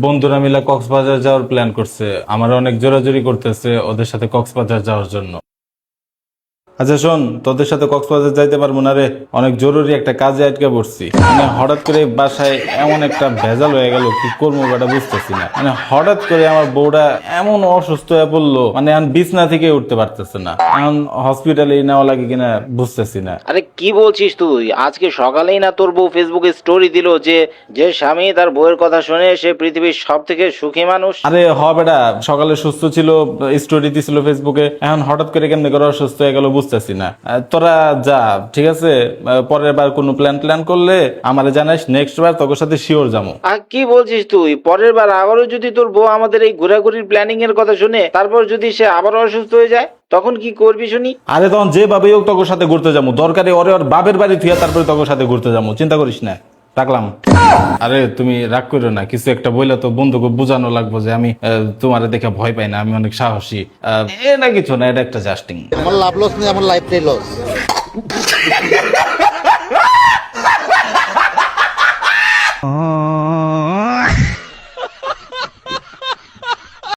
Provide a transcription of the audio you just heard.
বন্ধুরা মিলে কক্সবাজার যাওয়ার প্ল্যান করছে। আমার অনেক জোরাজুরি করতেছে ওদের সাথে কক্সবাজার যাওয়ার জন্য। আচ্ছা শোন, তোদের সাথে কক্সবাজার যাইতে পারবো না রে, অনেক জরুরি একটা কাজে আটকে পড়ছি। মানে হঠাৎ করে বাসায় এমন একটা ভেজাল হয়ে গেল, কি করবো বেটা বুঝতেছি না। মানে হঠাৎ করে আমার বউটা এমন অসুস্থ হয়ে পড়লো, মানে এখন বিছনা থেকে উঠতে পারতেছে না। এখন হসপিটালে নেওয়া লাগে কিনা বুঝতেছি না। আরে কি বলছিস তুই? আজকে সকালেই না তোর বউ ফেসবুকে স্টোরি দিল যে যে স্বামী তার বউয়ের কথা শুনে সে পৃথিবীর সব থেকে সুখী মানুষ। আরে বেটা, সকালে সুস্থ ছিল, স্টোরি দিছিল ফেসবুকে, এখন হঠাৎ করে কেমনে করে অসুস্থ হয়ে গেল বুঝতেছি না। তোরা যা, ঠিক আছে, পরের বার কোনো প্ল্যান করলে আমারে জানাইস, নেক্সট বার তোর সাথে শিওর যাবো। আর কি বলছিস তুই? পরের বার আবারও যদি তোর বউ আমাদের এই ঘোরাঘুরির প্ল্যানিং এর কথা শুনে তারপর যদি সে আবারও অসুস্থ হয়ে যায় তখন কি করবি শুনি? আরে তখন যেভাবে হোক তোর সাথে ঘুরতে যাবো, দরকারে ওর বাপের বাড়ি থুয়া তারপরে তোর সাথে ঘুরতে যাবো, চিন্তা করিস না। রাখলাম। আরে তুমি রাগ করো না, কিছু একটা বইলে তো বন্ধুকে বোঝানো লাগবো যে আমি তোমারে দেখে ভয় পাই না, আমি অনেক সাহসী। এটা কিছু না, এটা একটা জাস্টিং। আমার লাভ লস নেই, আমার লাইফটাই লস।